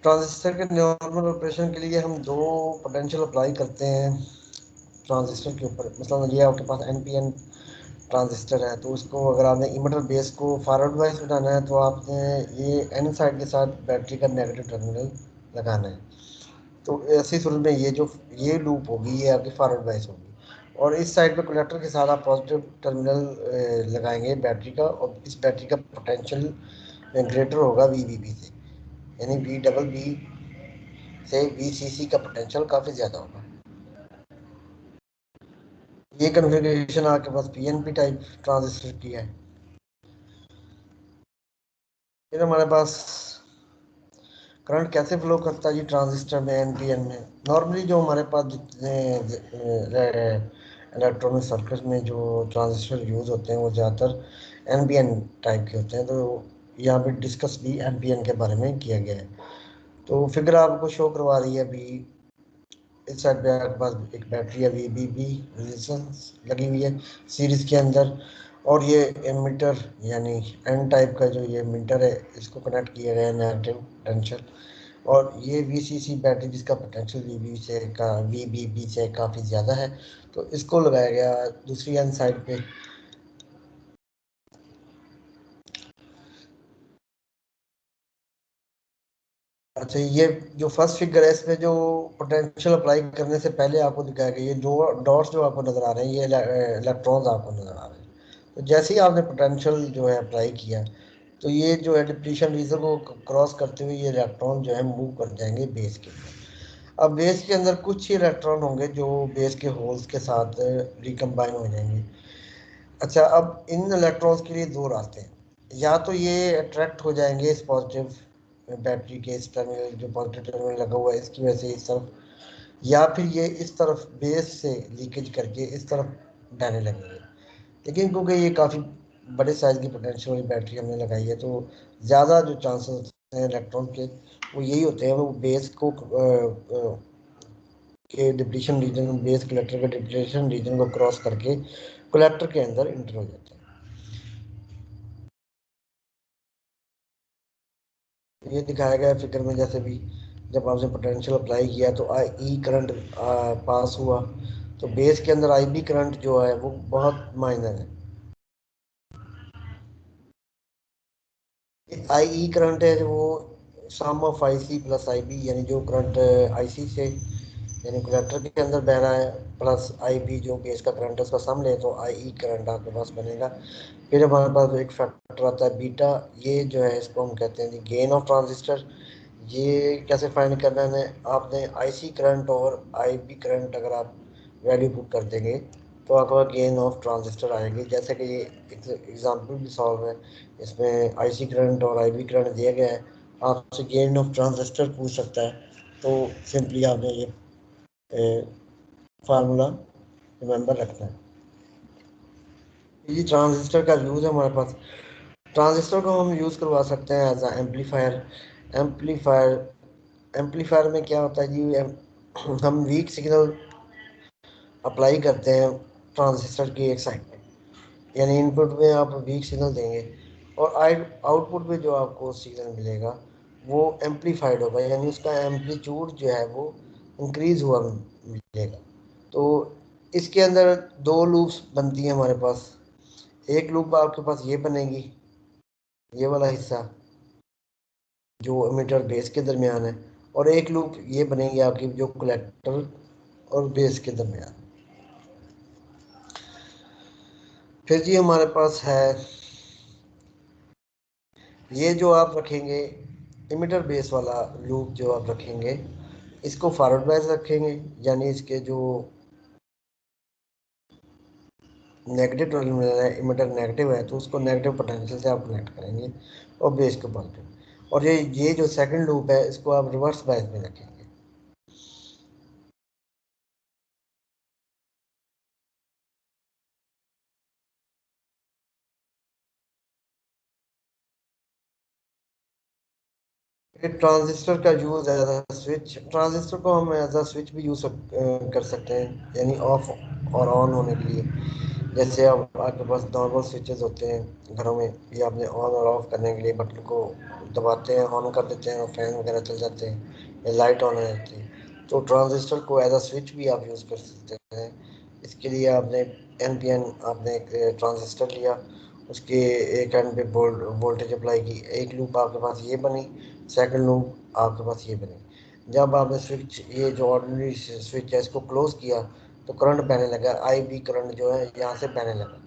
Transistor के normal operation के लिए हम दो पोटेंशियल अप्लाई करते हैं ट्रांजिस्टर के ऊपर। मतलब ये आपके पास एनपीएन ट्रांजिस्टर है, तो उसको अगर आपने इमिटर बेस को फॉरवर्ड वाइज बनाना है तो आपने ये एन साइड के साथ बैटरी का नेगेटिव टर्मिनल लगाना है। तो ऐसी सूरत में ये लूप होगी, ये आपकी फॉरवर्ड वाइज होगी। और इस साइड पे कलेक्टर के साथ आप पॉजिटिव टर्मिनल लगाएंगे बैटरी का, और इस बैटरी का पोटेंशियल ग्रेटर होगा वीवीबी से, यानी वी डबल बी से वीसीसी का पोटेंशियल काफ़ी ज़्यादा होगा। ये कन्फिग्रेशन आपके पास पीएनपी टाइप ट्रांजिस्टर की है। फिर हमारे पास करंट कैसे फ्लो करता है जी ट्रांजिस्टर में, एनपीएन में। नॉर्मली जो हमारे पास जितने इलेक्ट्रॉनिक सर्किट में जो ट्रांजिस्टर यूज़ होते हैं वो ज़्यादातर एनपीएन टाइप के होते हैं। तो यहाँ पे डिस्कस भी एनपीएन के बारे में किया गया है। तो फिगर आपको शो करवा रही है अभी, इस साइड पे आपके पास एक बैटरी है वीबीबी रेजिस्टेंस लगी हुई है सीरीज के अंदर, और ये एमीटर यानी एन टाइप का जो ये मीटर है इसको कनेक्ट किया गया है नेगेटिव पोटेंशियल। और ये वीसीसी बैटरी जिसका पोटेंशियल वीबीबी से काफ़ी ज़्यादा है, तो इसको लगाया गया दूसरी एन साइड पे। अच्छा, ये जो फर्स्ट फिगर है इसमें जो पोटेंशियल अप्लाई करने से पहले आपको दिखाया गया, ये जो डॉट्स जो आपको नज़र आ रहे हैं ये इलेक्ट्रॉन्स आपको नज़र आ रहे हैं। तो जैसे ही आपने पोटेंशियल जो है अप्लाई किया, तो ये जो है डिप्लीशन रीजन को क्रॉस करते हुए ये इलेक्ट्रॉन जो है मूव कर जाएंगे बेस के अंदर। अब बेस के अंदर कुछ ही इलेक्ट्रॉन होंगे जो बेस के होल्स के साथ रिकम्बाइन हो जाएंगे। अच्छा, अब इन इलेक्ट्रॉन्स के लिए दो रास्ते हैं। या तो ये अट्रैक्ट हो जाएंगे इस पॉजिटिव बैटरी के इस टर्मिनल, जो पॉजिटिव टर्मिनल लगा हुआ है इसकी वजह से इस तरफ, या फिर ये इस तरफ बेस से लीकेज करके इस तरफ जाने लगेंगे। लेकिन क्योंकि ये काफ़ी बड़े साइज की पोटेंशियल वाली बैटरी हमने लगाई है, तो ज़्यादा जो चांसेस हैं इलेक्ट्रॉन के वो यही होते हैं, वो बेस को के डिप्लीशन रीजन, बेस कलेक्टर के डिप्लीशन रीजन को क्रॉस करके कलेक्टर के अंदर इंटर हो जाते हैं। ये दिखाया गया फिगर में, जैसे भी जब आपने पोटेंशियल अप्लाई किया तो आई ई करंट पास हुआ, तो बेस के अंदर आई बी करंट जो है वो बहुत माइनर है। आई ई करंट है जो वो sum of I C plus I B, यानी जो करंट आई सी से यानी कलेक्टर के अंदर बह रहा है प्लस आई बी जो बेस का करंट है उसका सम ले, तो आई ई करंट आपके पास बनेगा। फिर हमारे पास एक फैक्टर आता है बीटा, ये जो है इसको हम कहते हैं गेन ऑफ ट्रांजिस्टर। ये कैसे फाइंड करना है, आपने आईसी करंट और आईबी करंट अगर आप वैल्यू पुट कर देंगे तो आपका गेन ऑफ ट्रांजिस्टर आएगी। जैसे कि ये एग्जांपल भी सॉल्व है, इसमें आईसी करंट और आईबी करंट दिया गया है, आपसे गेन ऑफ ट्रांजिस्टर पूछ सकता है, तो सिंपली आपने ये फार्मूला रिमेंबर रखना है। ये ट्रांजिस्टर का यूज़ है हमारे पास। ट्रांजिस्टर को हम यूज़ करवा सकते हैं एज एम्पलीफायर। एम्पलीफायर एम्पलीफायर में क्या होता है जी, हम वीक सिग्नल अप्लाई करते हैं ट्रांजिस्टर की एक साइड पे, यानी इनपुट में आप वीक सिग्नल देंगे और आउटपुट में जो आपको सिग्नल मिलेगा वो एम्पलीफाइड होगा, यानी उसका एम्पलीट्यूड जो है वो इंक्रीज हुआ मिलेगा। तो इसके अंदर दो लूप्स बनती हैं हमारे पास। एक लूप आपके पास ये बनेगी, ये वाला हिस्सा जो एमिटर बेस के दरमियान है, और एक लूप ये बनेगी आपकी जो कलेक्टर और बेस के दरमियान। फिर जी हमारे पास है ये जो आप रखेंगे इमिटर बेस वाला लूप जो आप रखेंगे, इसको फॉरवर्ड बायस रखेंगे, यानी इसके जो नेगेटिव टर्मिनल है, इमिटर नेगेटिव है तो उसको नेगेटिव पोटेंशियल से आप कनेक्ट करेंगे और बेस को पॉजिटिव। और ये जो सेकंड लूप है इसको आप रिवर्स बायस में रखेंगे। ट्रांजिस्टर का use as a switch, transistor को हम एज अ स्विच भी यूज़ कर सकते हैं, यानी ऑफ और ऑन होने के लिए। जैसे अब आपके पास नॉर्मल स्विचेस होते हैं घरों में, ये आपने ऑन और ऑफ करने के लिए बटन को दबाते हैं, ऑन कर देते हैं और फैन वगैरह चल जाते हैं या लाइट ऑन हो जाती है। तो ट्रांजिस्टर को एज अ स्विच भी आप यूज़ कर सकते हैं। इसके लिए आपने NPN आपने एक ट्रांजिस्टर लिया, उसके एक एंड पे वोल्टेज अप्लाई की, एक लूप आपके पास ये बनी, सेकंड लूप आपके पास ये बनी। जब आपने स्विच, ये जो ऑर्डिनरी स्विच है, इसको क्लोज किया तो करंट बहने लगा, IB करंट जो है यहाँ से बहने लगा।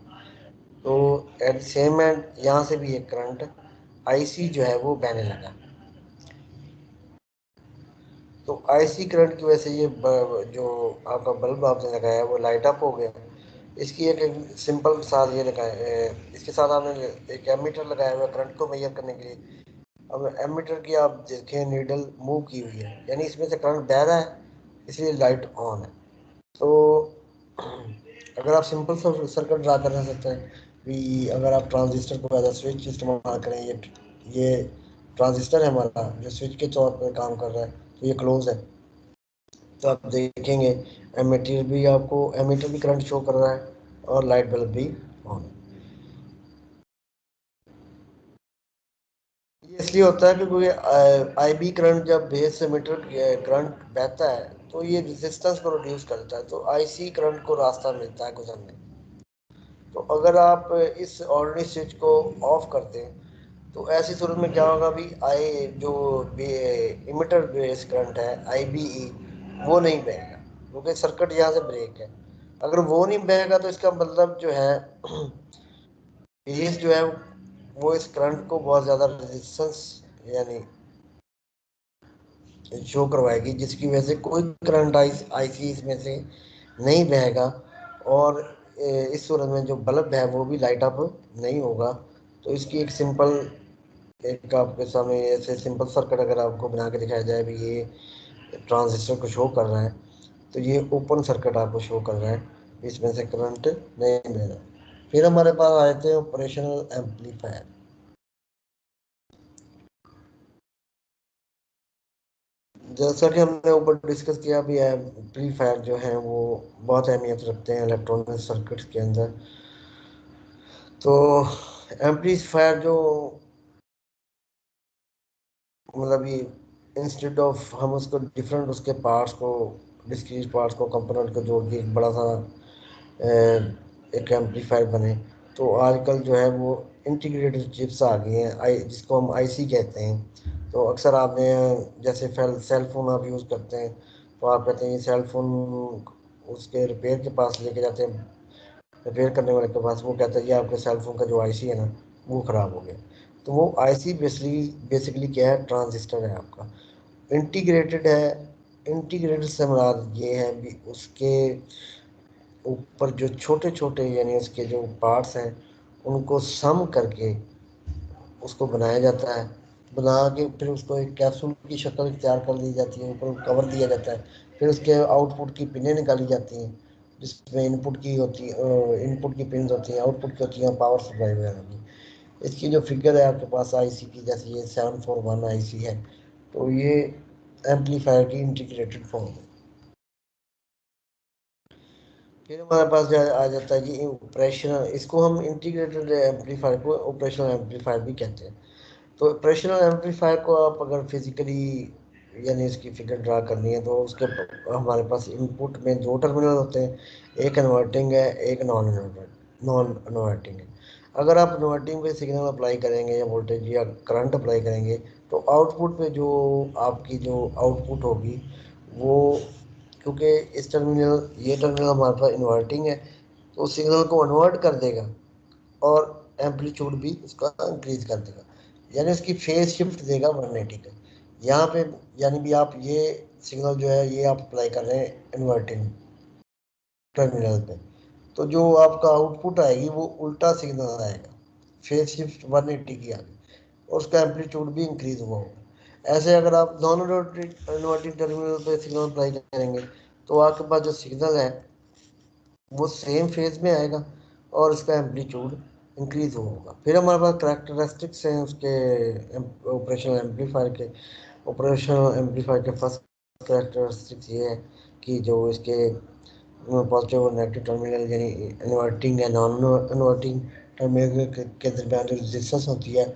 तो एट सेम एंड यहाँ से भी एक करंट IC जो है वो बहने लगा। तो IC करंट की वजह से ये जो आपका बल्ब आपने लगाया है वो लाइट अप हो गया। इसकी एक सिंपल मिसाल ये लगाए, इसके साथ आपने एक एमीटर लगाया हुआ है करंट को मेजर करने के लिए। अब एमीटर की आप देखें नीडल मूव की हुई है, यानी इसमें से करंट बह रहा है, इसलिए लाइट ऑन है। तो अगर आप सिंपल सर्किट ड्रा करना चाहते हैं भी, अगर आप ट्रांजिस्टर को एज अ स्विच इस्तेमाल करें, ये ट्रांजिस्टर है हमारा जो स्विच के तौर पर काम कर रहा है, तो ये क्लोज है। तो आप देखेंगे एमीटर भी करंट शो कर रहा है और लाइट बल्ब भी ऑन है। ये इसलिए होता है क्योंकि IB करंट जब बेस से मीटर करंट बहता है तो ये रेजिस्टेंस को रिड्यूस करता है, तो IC करंट को रास्ता मिलता है गुजरने। तो अगर आप इस ऑर्डिनरी स्विच को ऑफ करते हैं तो ऐसी सूरत में क्या होगा भी, आई जो इमिटर बेस करंट है IBE वो नहीं बहेगा, क्योंकि सर्किट यहाँ से ब्रेक है। अगर वो नहीं बहेगा तो इसका मतलब जो है बेस जो है वो इस करंट को बहुत ज़्यादा रेजिस्टेंस यानी शो करवाएगी, जिसकी वजह से कोई करंट IC इसमें से नहीं बहेगा और इस सूरत में जो बल्ब है वो भी लाइट अप नहीं होगा। तो इसकी एक आपके सामने ऐसे सिंपल सर्किट अगर आपको बना के दिखाया जाए भी, ये ट्रांजिस्टर को शो कर रहा है, तो ये ओपन सर्किट आपको शो कर रहा है, इसमें से करंट नहीं बह रहा। फिर हमारे पास आए थे ऑपरेशनल एम्पलीफायर। जैसा कि हमने ऊपर डिस्कस किया भी, एम्पलीफायर जो है वो बहुत अहमियत रखते हैं इलेक्ट्रॉनिक सर्किट्स के अंदर। तो एम्पलीफायर जो मतलब ये इंस्टेड ऑफ हम उसको डिफरेंट उसके पार्ट्स को, डिस्क्रीट पार्ट्स को, कंपोनेंट को जोड़ के एक बड़ा सा एक एम्पलीफायर बने, तो आजकल जो है वो इंटीग्रेटेड चिप्स आ गई हैं, जिसको हम IC कहते हैं। तो अक्सर आपने जैसे सेल फोन आप यूज़ करते हैं, तो आप कहते हैं ये सेल फोन, उसके रिपेयर के पास लेके जाते हैं, रिपेयर करने वाले के पास, वो कहता है ये आपके सेल फोन का जो IC है ना वो ख़राब हो गया। तो वो IC बेसिकली क्या है, ट्रांजिस्टर है आपका, इंटीग्रेटेड है। इंटीग्रेटेड से मुराद ये है भी उसके ऊपर जो छोटे छोटे यानी उसके जो पार्ट्स हैं उनको सम करके उसको बनाया जाता है। बना के फिर उसको एक कैप्सूल की शक्ल तैयार कर दी जाती है, ऊपर कवर दिया जाता है। फिर उसके आउटपुट की पिनें निकाली जाती हैं, जिसमें इनपुट की पिन होती हैं, आउटपुट की होती हैं पावर सप्लाई वगैरह की। इसकी जो फिगर है आपके पास IC की, जैसे ये 741 IC है, तो ये एम्पलीफायर की इंटीग्रेटेड फॉर्म है। फिर हमारे पास जो आ जाता है कि ऑपरेशनल, इसको हम इंटीग्रेटेड एम्पलीफायर को ऑपरेशनल एम्पलीफायर भी कहते हैं। तो ऑपरेशनल एम्पलीफायर को आप अगर फिजिकली यानी इसकी फिगर ड्रा करनी है तो उसके हमारे पास इनपुट में दो टर्मिनल होते हैं, एक इन्वर्टिंग है, एक नॉन इन्वर्टिंग है। अगर आप इन्वर्टिंग पे सिग्नल अप्लाई करेंगे या वोल्टेज या करंट अप्लाई करेंगे तो आउटपुट पे जो आपकी जो आउटपुट होगी वो, क्योंकि इस टर्मिनल ये टर्मिनल हमारे पास इन्वर्टिंग है, तो सिग्नल को कन्वर्ट कर देगा और एम्पलीट्यूड भी उसका इंक्रीज कर देगा, यानी उसकी फेज शिफ्ट देगा 180 का। यहाँ पे यानी भी आप ये सिग्नल जो है ये आप अप्लाई कर रहे हैं इन्वर्टिंग टर्मिनल पे, तो जो आपका आउटपुट आएगी वो उल्टा सिग्नल आएगा, फेज शिफ्ट 180 की आगे, और उसका एम्पलीट्यूड भी इंक्रीज हुआ होगा। ऐसे अगर आप नॉन इन्वर्टिंग टर्मिनल पे सिग्नल अप्लाई करेंगे तो आपके पास जो सिग्नल है वो सेम फेज में आएगा और उसका एम्पलीट्यूड इंक्रीज होगा। फिर हमारे पास करेक्टरिस्टिक्स हैं उसके ऑपरेशनल एम्पलीफायर के। ऑपरेशनल एम्पलीफायर के फर्स्ट करेक्टरिस्टिक्स ये है कि जो इसके पॉजिटिव और नेगेटिव टर्मिनल यानी इन्वर्टिंग या नॉन इन्वर्टिंग टर्मिनल के दरमियान जो रेजिस्टेंस होती है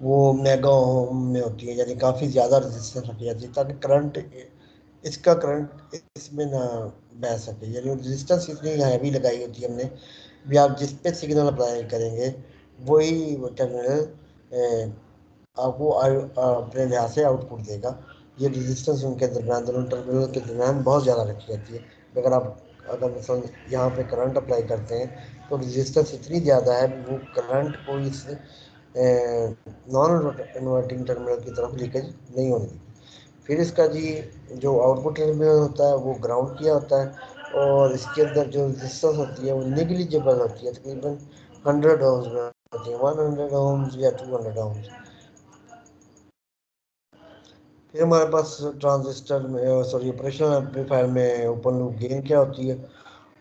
वो मेगा ओम में होती है, यानी काफ़ी ज़्यादा रेजिस्टेंस रखी जाती है ताकि करंट इसका करंट इसमें ना बह सके। यानी रेजिस्टेंस इतनी हैवी लगाई होती है हमने भी, आप जिस पे सिग्नल अप्लाई करेंगे वही टर्मिनल आपको अपने लिहाज से आउटपुट देगा। ये रेजिस्टेंस उनके दरमियान, दोनों टर्मिनल के दरमियान बहुत ज़्यादा रखी जाती है। अगर मिसल यहाँ पे करंट अप्लाई करते हैं तो रेजिस्टेंस इतनी ज़्यादा है वो करंट को इस नॉन इन्वर्टिंग टर्मिनल की तरफ लीकेज नहीं होने देगी। फिर इसका जी जो आउटपुट टर्मिनल होता है वो ग्राउंड किया होता है और इसके अंदर जो रेजिस्टेंस होती है वो नेग्लिजिबल होती है, तकरीबन 100 ओम्स में होती है, 100 ओम्स या 200 ओम्स। फिर हमारे पास ट्रांजिस्टर में, सॉरी, ऑपरेशनल एम्पलीफायर में ओपन लूप गेन क्या होती है।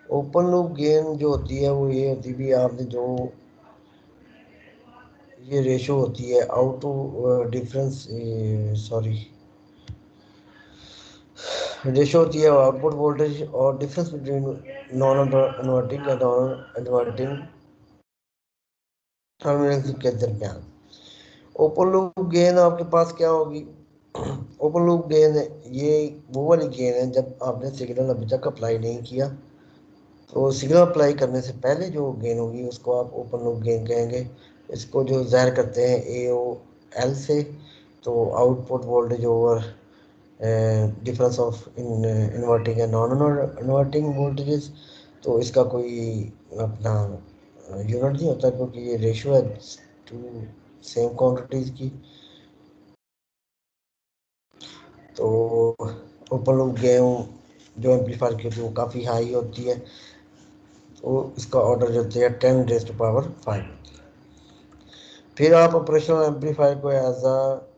ओपन लूप गेन जो होती है वो ये होती है भी आपने जो ये रेशो होती है out to difference, sorry, ratio होती है आउटपुट वोल्टेज और डिफरेंस बिटवीन नॉन इन्वर्टिंग या नॉन इन्वर्टिंग टर्मिनल के दरमियान। ओपन लूप गेन आपके पास क्या होगी। ओपन लूप गेन ये वो वाली गेन है जब आपने सिग्नल अभी तक अप्लाई नहीं किया, तो सिग्नल अप्लाई करने से पहले जो गेन होगी उसको आप ओपन लूप गेन कहेंगे। इसको जो ज़ाहिर करते हैं ए ओ एल से, तो output voltage over difference of in inverting and non inverting voltages. तो इसका कोई अपना यूनिट नहीं होता क्योंकि ये रेशियो है टू सेम क्वांटिटीज़ की। तो ओपन लूप गेन जो एम्पलीफायर की होती है वो काफ़ी हाई होती है, तो इसका ऑर्डर जो होती है 10⁵ फिर आप ऑपरेशनल एम्पलीफायर को एज अ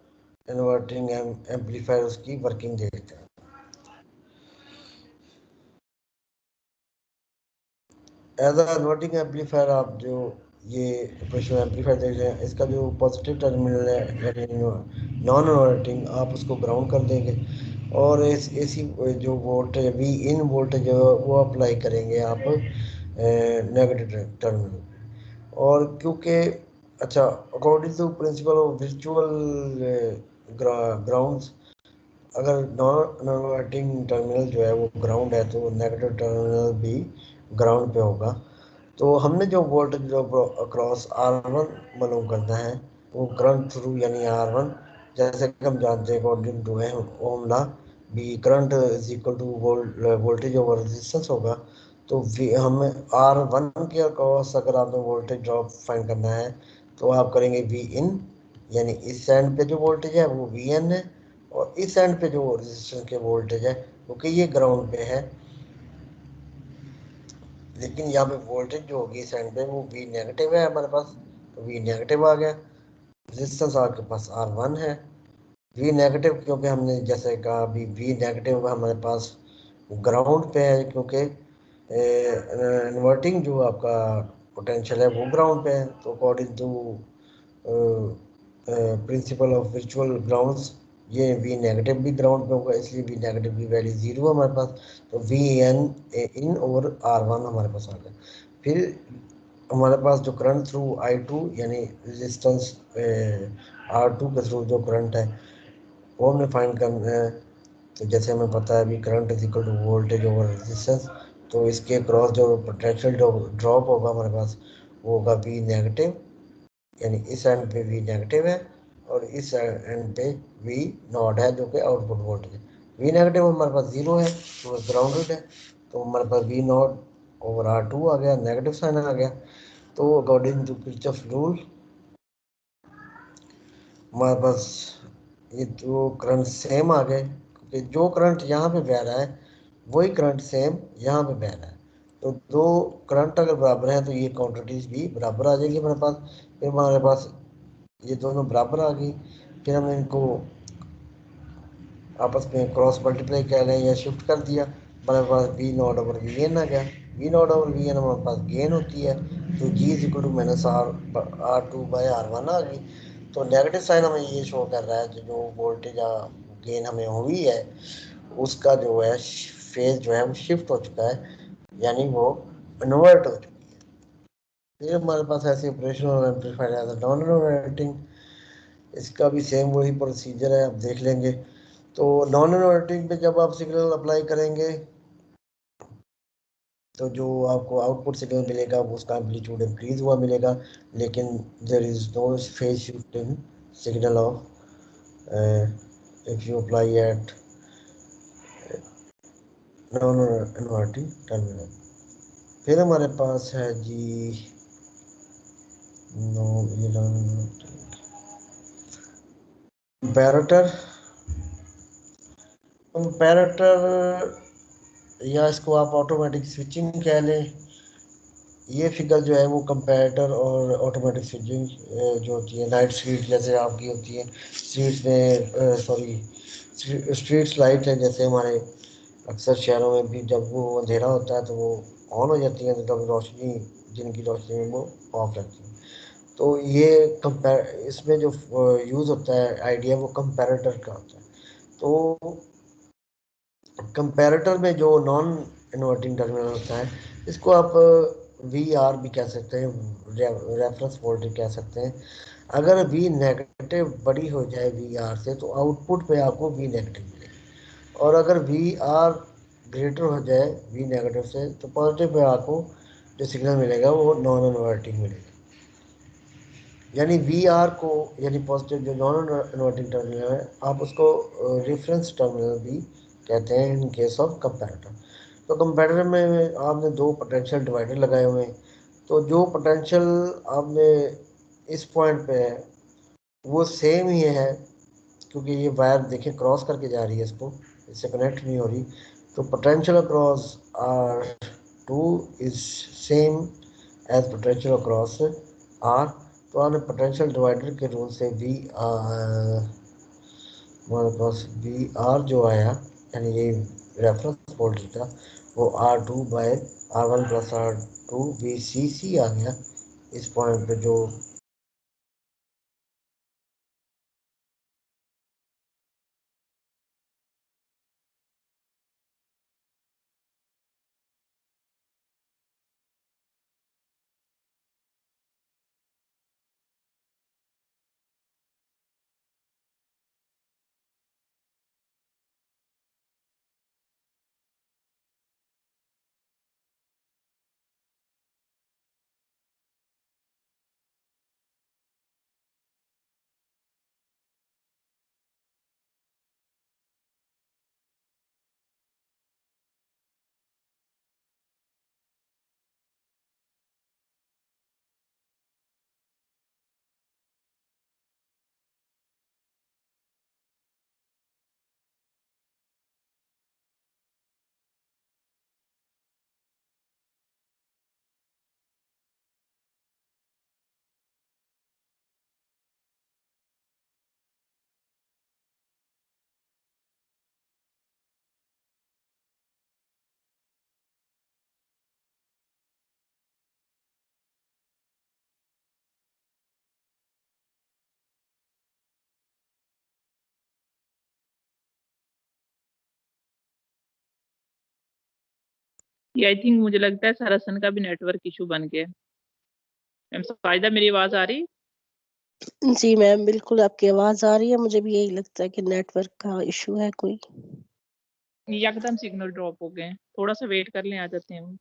इन्वर्टिंग एम्पलीफायर उसकी वर्किंग देखते हैं। एज अ इन्वर्टिंग एम्पलीफायर आप जो ये ऑपरेशनल एम्पलीफायर देख रहे हैं इसका जो पॉजिटिव टर्मिनल है यानी नॉन इन्वर्टिंग, आप उसको ग्राउंड कर देंगे और इस एसी जो वोल्टेज वी इन वोल्टेज वो अप्लाई करेंगे आप नेगेटिव टर्मिनल। और क्योंकि अच्छा, according to principle of virtual grounds, अगर नॉन इन्वर्टिंग टर्मिनल जो है वो ग्राउंड है तो नेगेटिव टर्मिनल भी ग्राउंड पे होगा। तो हमने जो वोल्टेज जो अक्रॉस R1 मालूम करना है वो करंट थ्रू यानी R1, जैसे कि हम जानते हैं अकॉर्डिंग टू ओम लॉ भी current is equal to voltage over resistance होगा। तो हमें R1 के अक्रॉस अगर आपने वोल्टेज ड्रॉप फाइंड करना है तो आप करेंगे वी इन, यानी इस एंड पे जो वोल्टेज है वो वी एन है और इस एंड पे जो रेजिस्टेंस के वोल्टेज है क्योंकि ये ग्राउंड पे है, लेकिन यहाँ पे वोल्टेज जो होगी इस एंड पे वो वी नेगेटिव है हमारे पास, तो वी नेगेटिव आ गया। रेजिस्टेंस आपके पास R1 है। वी नेगेटिव क्योंकि हमने जैसे कहा अभी वी नेगेटिव हमारे पास ग्राउंड पे है क्योंकि इन्वर्टिंग जो आपका पोटेंशियल है वो ग्राउंड पे है। तो according to principle of virtual grounds ये वी नेगेटिव भी ग्राउंड पे होगा, इसलिए वी नेगेटिव की वैल्यू 0 है हमारे पास। तो वी एन इन और R1 हमारे पास आ गया। फिर हमारे पास जो करंट थ्रू I2 यानी रेजिस्टेंस R2 के थ्रू जो करंट है वो हमें फाइंड करना है। तो जैसे हमें पता है अभी current is equal to voltage over resistance, तो इसके क्रॉस जो पोटेंशियल ड्रॉप होगा हमारे पास वो होगा वी नेगेटिव, यानी इस एंड पे वी नेगेटिव है और इस एंड पे वी नॉट है जो कि आउटपुट वोल्टेज है। वी नेगेटिव हमारे पास 0 है तो ग्राउंडेड है, तो हमारे पास वी नॉट ओवर R2 आ गया, नेगेटिव साइन आ गया। तो अकॉर्डिंग टू किरचॉफ रूल हमारे पास ये दो करंट सेम आ गए क्योंकि जो करंट यहाँ पे बह रहा है वही करंट सेम यहाँ पे बह रहा है। तो दो करंट अगर बराबर हैं तो ये क्वांटिटीज भी बराबर आ जाएगी हमारे पास। फिर हमारे पास ये दोनों बराबर आ गई। फिर हमने इनको आपस में क्रॉस मल्टीप्लाई कर लें या शिफ्ट कर दिया, हमारे पास V naught over V N आ गया। V naught over V N हमारे पास गेन होती है, तो G is equal to minus R2/R1 आ गई। तो नेगेटिव साइन हमें ये शो कर रहा है जो वोल्टेज गेन हमें हुई है उसका जो है फेज जो है वो शिफ्ट हो चुका है यानी वो इन्वर्ट हो चुकी है। फिर हमारे पास ऐसे operational amplifier as a non inverting, इसका भी सेम वही प्रोसीजर है, आप देख लेंगे। तो नॉन इन्वर्टिंग पे जब आप सिग्नल अप्लाई करेंगे तो जो आपको आउटपुट सिग्नल मिलेगा वो उसका एम्पलीट्यूड इंक्रीज हुआ मिलेगा, लेकिन there is no phase shift in signal of if you apply at non inverting terminal. फिर हमारे पास है जी नो ये कंपैरेटर। कंपैरेटर या इसको आप ऑटोमेटिक स्विचिंग कह लें, ये फिगर जो है वो कंपैरेटर और ऑटोमेटिक स्विचिंग जो होती है नाइट स्ट्रीट जैसे आपकी होती है, स्ट्रीट्स में सॉरी स्ट्रीट्स लाइट है जैसे हमारे अक्सर शहरों में भी जब वो अंधेरा होता है तो वो ऑन हो जाती है, तो तब रोशनी जिनकी रोशनी में वो ऑफ रहती है। तो ये कंपेर इसमें जो यूज़ होता है आइडिया वो कंपैरेटर का होता है। तो कंपैरेटर में जो नॉन इन्वर्टिंग टर्मिनल होता है इसको आप वी आर भी कह सकते हैं, रेफरेंस वोल्टेज कह सकते हैं। अगर वी नेगेटिव बड़ी हो जाए वी आर से तो आउटपुट पे आपको वी नेगेटिव मिलेगा, और अगर वी आर ग्रेटर हो जाए वी नेगेटिव से तो पॉजिटिव पे आपको जो सिग्नल मिलेगा वो नॉन इन्वर्टिंग मिलेगा। यानी वी आर को यानी पॉजिटिव जो नॉन इन्वर्टिंग टर्मिनल है आप उसको रेफरेंस टर्मिनल भी कहते हैं इन केस ऑफ कंपैरेटर। तो कंपैरेटर में आपने दो पोटेंशियल डिवाइडर लगाए हुए हैं, तो जो पोटेंशियल आपने इस पॉइंट पे है वो सेम ही है, क्योंकि ये वायर देखिए क्रॉस करके जा रही है, इसको इससे कनेक्ट नहीं हो रही। तो potential across R two is same as potential across R. तो आपने पोटेंशियल डिवाइडर के रूल से वी हमारे पास वी आर जो आया यानी ये रेफरेंस वोल्टेज था वो R two by R one plus R two V C आ गया इस पॉइंट पे। जो ये आई थिंक मुझे लगता है सरसन का भी नेटवर्क इशू बन गया। मैम साहिदा मेरी आवाज आ रही? जी मैम बिल्कुल आपकी आवाज आ रही है, मुझे भी यही लगता है कि नेटवर्क का इशू है कोई। एकदम सिग्नल ड्रॉप हो गए, थोड़ा सा वेट कर लें, आ जाते हैं हम।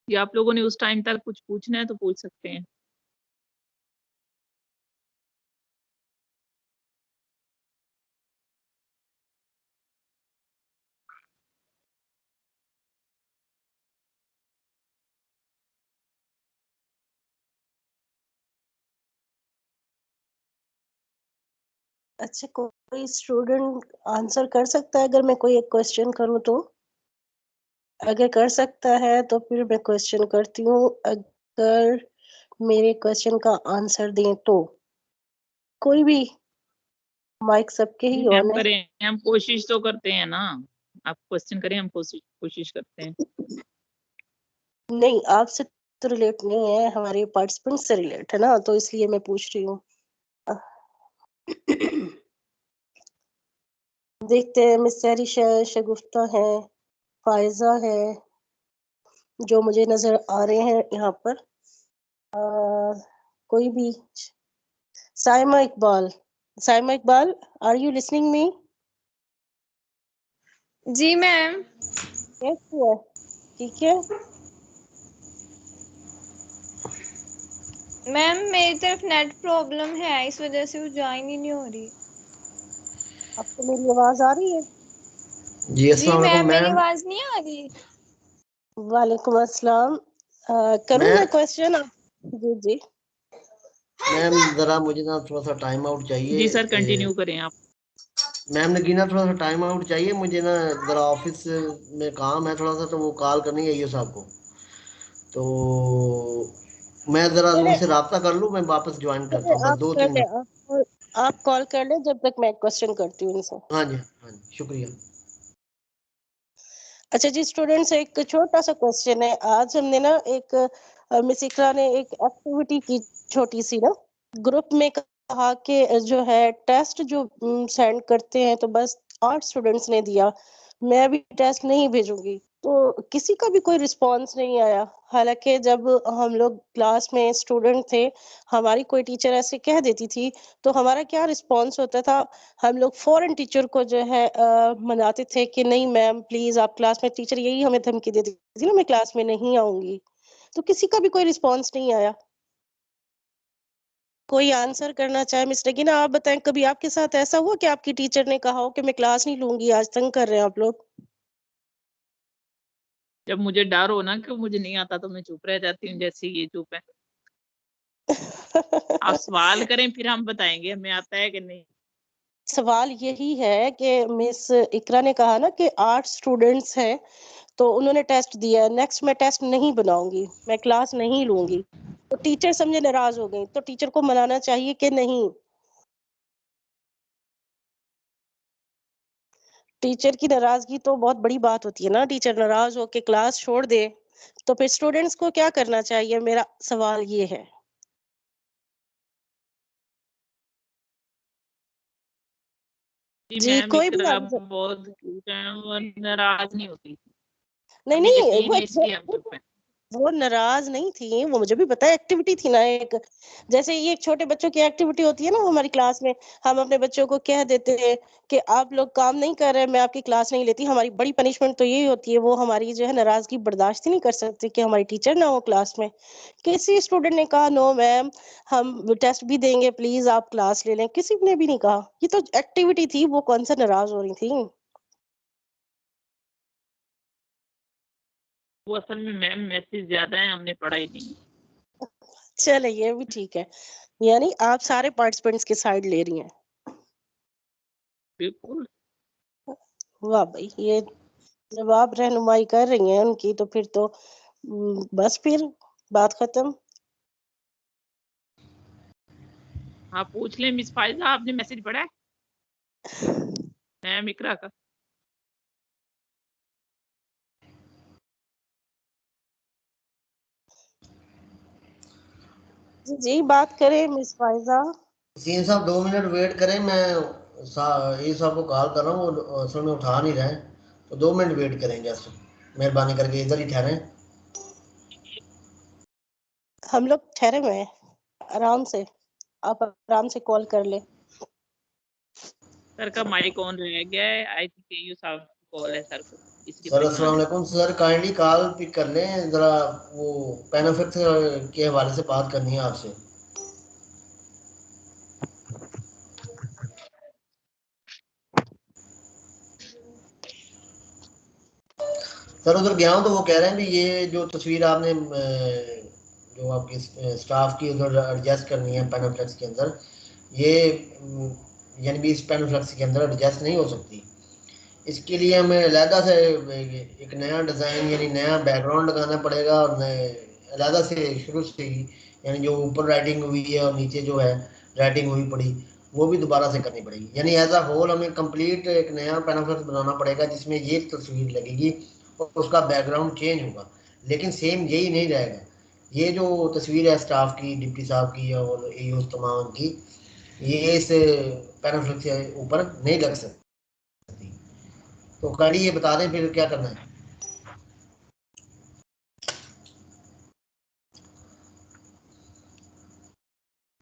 या आप लोगों ने उस टाइम तक कुछ पूछना है तो पूछ सकते हैं। अच्छा, कोई स्टूडेंट आंसर कर सकता है अगर मैं कोई एक क्वेश्चन करूं तो? अगर कर सकता है तो फिर मैं क्वेश्चन करती हूँ, अगर मेरे क्वेश्चन का आंसर दें तो? कोई भी, माइक सबके ही जी मैम ऑन है। करें, हम कोशिश तो करते हैं ना। आप क्वेश्चन करें, हम कोशिश करते हैं। नहीं, आपसे तो रिलेट नहीं है, हमारे पार्टिसिपेंट से रिलेट है ना, तो इसलिए मैं पूछ रही हूँ। देखते हैं, मिस सैरिशा, शगुफ्ता है, फायजा है, जो मुझे नजर आ रहे हैं यहाँ पर। कोई भी, Saima Iqbal, Saima Iqbal, are you listening me? जी मैम। कैसी है? ठीक है। मैम मेरी तरफ नेट प्रॉब्लम है, इस वजह से वो ज्वाइन ही नहीं हो रही। आपको मेरी आवाज आ रही है? जी जी अस्सलाम वालेकुम मैम, मेरी मैम। आवाज नहीं आ रही? वालेकुम अस्सलाम। करूँ मैं क्वेश्चन? जी जी। मैम जरा मुझे ना थोड़ा सा टाइम आउट चाहिए। जी सर, कंटिन्यू करें आप। मैम नगीना थोड़ा सा टाइम आउट चाहिए मुझे ना, जरा ऑफिस में काम है थोड़ा सा, तो वो कॉल करनी है ये साहब को, तो मैं जरा चले, उनसे राब्ता कर लूँ, मैं वापस ज्वाइन करता हूँ, बस आप कर 2-3 ले, मिनट। आप कॉल कर ले जब तक मैं क्वेश्चन करती हूँ इनसे। हाँ जी हाँ जी, शुक्रिया। अच्छा जी स्टूडेंट्स, एक छोटा सा क्वेश्चन है। आज हमने ना एक मिस इकरा ने एक एक्टिविटी की छोटी सी ना, ग्रुप में कहा कि जो है टेस्ट जो सेंड करते हैं तो बस 8 स्टूडेंट्स ने दिया, मैं भी टेस्ट नहीं भेजूंगी। तो किसी का भी कोई रिस्पांस नहीं आया, हालांकि जब हम लोग क्लास में स्टूडेंट थे, हमारी कोई टीचर ऐसे कह देती थी तो हमारा क्या रिस्पांस होता था? हम लोग फॉरेन टीचर को जो है मनाते थे कि नहीं मैम प्लीज आप क्लास में, टीचर यही हमें धमकी देती थी ना, मैं क्लास में नहीं आऊंगी। तो किसी का भी कोई रिस्पांस नहीं आया। कोई आंसर करना चाहे मिस रेगिना, आप बताएं, कभी आपके साथ ऐसा हुआ कि आपकी टीचर ने कहा हो कि मैं क्लास नहीं लूंगी, आज तंग कर रहे हैं आप लोग? जब मुझे डर हो ना कि मुझे नहीं आता तो मैं चुप रह जाती हूँ, जैसे ये चुप है। आप सवाल करें फिर हम बताएंगे हमें आता है कि नहीं। सवाल यही है कि मिस इकरा ने कहा ना कि 8 स्टूडेंट्स हैं, तो उन्होंने टेस्ट दिया है, नेक्स्ट मैं टेस्ट नहीं बनाऊंगी, मैं क्लास नहीं लूंगी। तो टीचर समझे नाराज हो गई, तो टीचर को मनाना चाहिए कि नहीं? टीचर की नाराजगी तो बहुत बड़ी बात होती है ना, टीचर नाराज हो के क्लास छोड़ दे, तो फिर स्टूडेंट्स को क्या करना चाहिए? मेरा सवाल ये है। जी जी मैम, कोई भी इकरा आंसर? बहुत क्यूट है, वो नाराज नहीं होती। नहीं हमें नहीं, यकीन है इसलिए हम चुप हैं। वो नाराज नहीं थी, वो मुझे भी पता है, एक्टिविटी थी ना एक, जैसे ये एक छोटे बच्चों की एक्टिविटी होती है ना, वो हमारी क्लास में हम अपने बच्चों को कह देते हैं कि आप लोग काम नहीं कर रहे, मैं आपकी क्लास नहीं लेती। हमारी बड़ी पनिशमेंट तो यही होती है, वो हमारी जो है नाराजगी बर्दाश्त ही नहीं कर सकते कि हमारी टीचर ना हो क्लास में। किसी स्टूडेंट ने कहा नो मैम, हम टेस्ट भी देंगे, प्लीज आप क्लास ले लें? किसी ने भी नहीं कहा, ये तो एक्टिविटी थी, वो कौन सा नाराज हो रही थी? वो असल में मैम मैसेज ज्यादा है, हमने पढ़ा ही नहीं। चले, ये भी ठीक है, यानी आप सारे पार्टिसिपेंट्स की साइड ले रही हैं। बिल्कुल। वाह भाई, ये जब आप रहनुमाई कर रही हैं उनकी, तो फिर तो बस फिर बात खत्म। हाँ पूछ लें मिस फाइजा, आपने मैसेज पढ़ा है मैम इकरा का? जी जी, बात करें मिस फाइजा। सीन साहब 2 मिनट वेट करें, मैं ये साहब को कॉल कर रहा हूँ, वो असल में उठा नहीं रहे हैं, तो 2 मिनट वेट करें जस्ट, मेहरबानी करके इधर ही ठहरें। हम लोग ठहरे हुए हैं आराम से, आप आराम से कॉल कर ले। सर का माइक ऑन रह गया है, आई थिंक यू साहब कॉल है सर को, इसलिए सर अस्सलाम परेशान है। वालेकुम सर, काइंडली कॉल पिक कर लें ज़रा, वो बेनिफिट के हवाले से बात करनी है आपसे। सर उधर गया हूँ तो वो कह रहे हैं कि ये जो तस्वीर आपने जो आपकी स्टाफ की उधर एडजस्ट करनी है पेनाफ्लेक्स के अंदर, ये यानी भी इस पेनफ्लेक्स के अंदर एडजस्ट नहीं हो सकती। इसके लिए हमें अलहदा से एक नया डिज़ाइन यानी नया बैकग्राउंड लगाना पड़ेगा और अलहदा से शुरू से ही, यानी जो ऊपर राइटिंग हुई है और नीचे जो है राइटिंग हुई पड़ी वो भी दोबारा से करनी पड़ेगी। यानी एज अ होल हमें कंप्लीट एक नया पेनफ्लेक्स बनाना पड़ेगा जिसमें ये तस्वीर लगेगी और उसका बैकग्राउंड चेंज होगा, लेकिन सेम यही नहीं रहेगा। ये जो तस्वीर है स्टाफ की, डिप्टी साहब की और एओ तमाम की, ये इस पैराफ्लिक्स के ऊपर नहीं लग सकती। तो कड़ी ये बता दें फिर क्या करना है।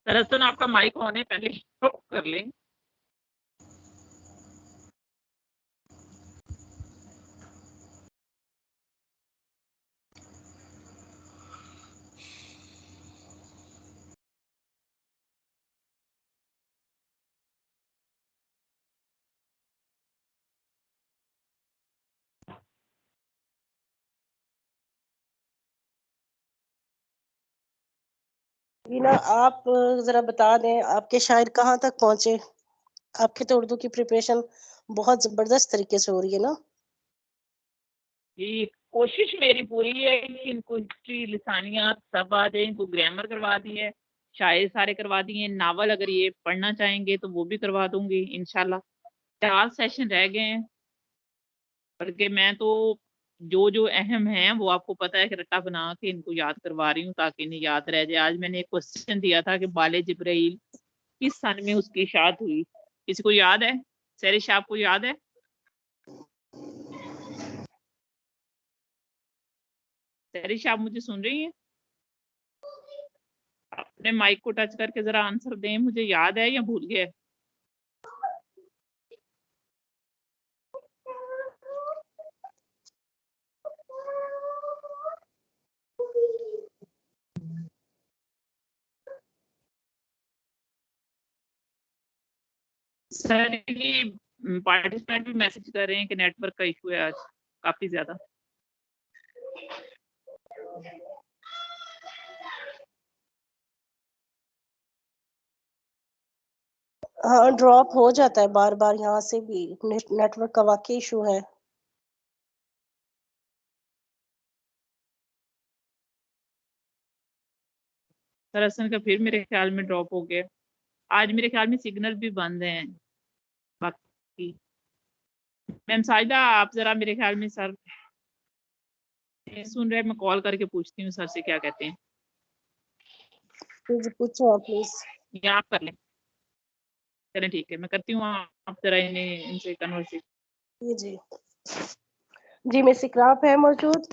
दरअसल आपका माइक ऑन है, पहले कर लें। वीना, आप जरा बता दें आपके शायर कहाँ तक पहुंचे। आपके तो उर्दू की प्रिपरेशन बहुत जबरदस्त तरीके से हो रही है ना। ये कोशिश मेरी पूरी है कि इनको हिस्ट्री, लिसानियात सब आ जाए। इनको ग्रामर करवा दी है, शायर सारे करवा दिए, नावल अगर ये पढ़ना चाहेंगे तो वो भी करवा दूंगी इंशाल्लाह। 4 सेशन रह गए हैं, बल्कि मैं तो जो जो अहम है वो आपको पता है कि रट्टा बना के इनको याद करवा रही हूँ ताकि इन्हें याद रह जाए। आज मैंने एक क्वेश्चन दिया था कि बाले जिब्राइल किस सन में उसकी इशाअत हुई। किसी को याद है? सैरिश आपको याद है? सैरिश आप मुझे सुन रही हैं? अपने माइक को टच करके जरा आंसर दें, मुझे याद है या भूल गए? सर ये पार्टिसिपेंट भी मैसेज कर रहे हैं कि नेटवर्क का इशू है आज काफी ज्यादा। हाँ, ड्रॉप हो जाता है बार बार, यहाँ से भी नेटवर्क का वाकई इशू है। दरअसल का फिर मेरे ख्याल में ड्रॉप हो गया। आज मेरे ख्याल में सिग्नल भी बंद हैं बाकी। मैम साइदा आप जरा, मेरे ख्याल में सर सुन रहे हैं, मैं कॉल करके पूछती हूँ सर से क्या कहते हैं। प्लीज पूछो प्लीज। या आप कर लें? चलें ठीक है, मैं करती हूँ, आप जरा इन्हें इनसे कन्वर्सेशन। जी जी, मिस इकराम है मौजूद?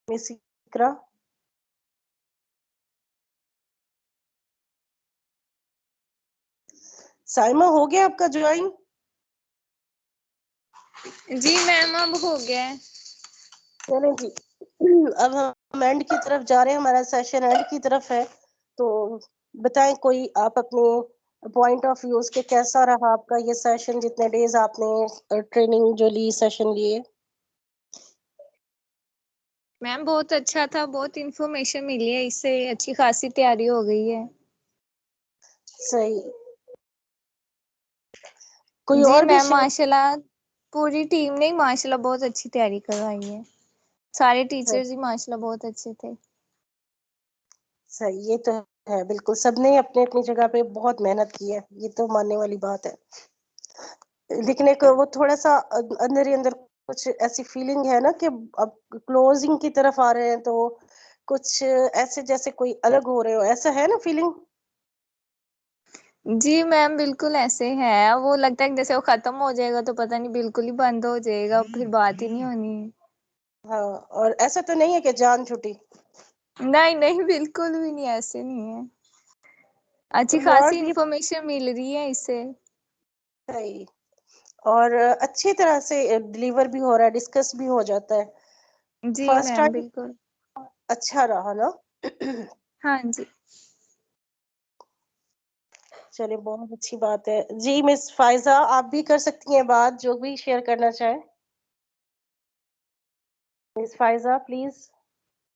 मिस इकराम, साइमा हो गया आपका ज्वाइन? जी मैम अब हो गया है। चलें जी, अब हम एंड की तरफ जा रहे हैं, हमारा सेशन एंड की तरफ है। तो बताएं कोई आप अपने पॉइंट ऑफ व्यू के, कैसा रहा आपका ये सेशन, जितने डेज आपने ट्रेनिंग जो ली, सेशन लिए? मैम बहुत अच्छा था, बहुत इंफॉर्मेशन मिली है, इससे अच्छी खासी तैयारी हो गई है। सही। कोई जी और भी मैम माशाल्लाह पूरी टीम ने माशाल्लाह बहुत अच्छी तैयारी करवाई है। सारे टीचर्स ही माशाल्लाह बहुत अच्छे थे। सही, ये तो है, बिल्कुल सबने अपने अपनी जगह पे बहुत मेहनत की है, ये तो मानने वाली बात है। लेकिन एक वो थोड़ा सा अंदर ही अंदर कुछ ऐसी फीलिंग है ना कि अब क्लोजिंग की तरफ आ रहे हैं, तो कुछ ऐसे जैसे कोई अलग हो रहे हो, ऐसा है ना फीलिंग? जी मैम बिल्कुल ऐसे है, वो लगता है जैसे वो खत्म हो जाएगा तो पता नहीं बिल्कुल ही बंद हो जाएगा, फिर बात ही नहीं होनी। हाँ, और ऐसा तो नहीं है कि जान छुटी? नहीं नहीं बिल्कुल भी नहीं, ऐसे नहीं है। अच्छी और खासी ये इंफॉर्मेशन मिल रही है इससे। सही, और अच्छी तरह से डिलीवर भी हो रहा है, डिस्कस भी हो जाता है। जी फर्स्ट मैम टाइम बिल्कुल। अच्छा रहा ना? हाँ जी। चलिए, बहुत अच्छी बात है जी। मिस फाइजा, आप भी कर सकती हैं बात, जो भी शेयर करना चाहें। Miss Pfizer please.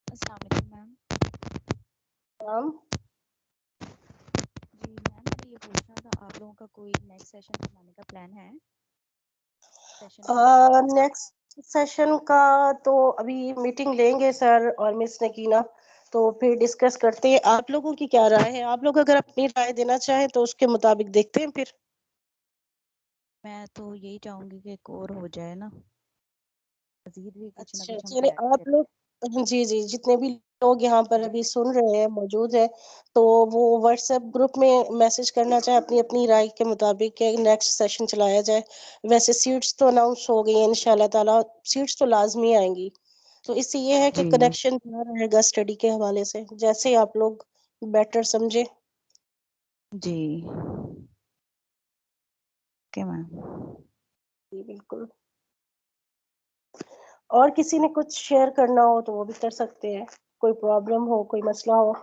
अस्सलाम वालेकुम मैम। मैम ये पूछना था, आप लोगों का कोई नेक्स्ट सेशन बनाने का प्लान है? नेक्स्ट सेशन का तो अभी मीटिंग लेंगे सर और मिस नकीना, तो फिर डिस्कस करते हैं। आप लोगों की क्या राय है? आप लोग अगर अपनी राय देना चाहें तो उसके मुताबिक देखते हैं फिर। मैं तो यही चाहूंगी कि एक और हो जाए ना, मजीद भी कुछ ना अच्छा, कुछ हम चलिए तैयारी आप करें। लोग, जी जी, जितने भी लोग यहाँ पर अभी सुन रहे हैं, मौजूद है, तो वो व्हाट्सएप ग्रुप में मैसेज करना चाहे अपनी अपनी राय के मुताबिक कि नेक्स्ट सेशन चलाया जाए। वैसे सीट्स तो अनाउंस हो गई हैं, इंशाल्लाह ताला सीट्स तो लाजमी आएंगी। तो इससे ये है कि जी कनेक्शन बना रहेगा स्टडी के हवाले से, जैसे आप लोग बेटर समझे। जी, ओके मैम। जी बिल्कुल। और किसी ने कुछ शेयर करना हो तो वो भी कर सकते हैं, कोई प्रॉब्लम हो, कोई मसला हो।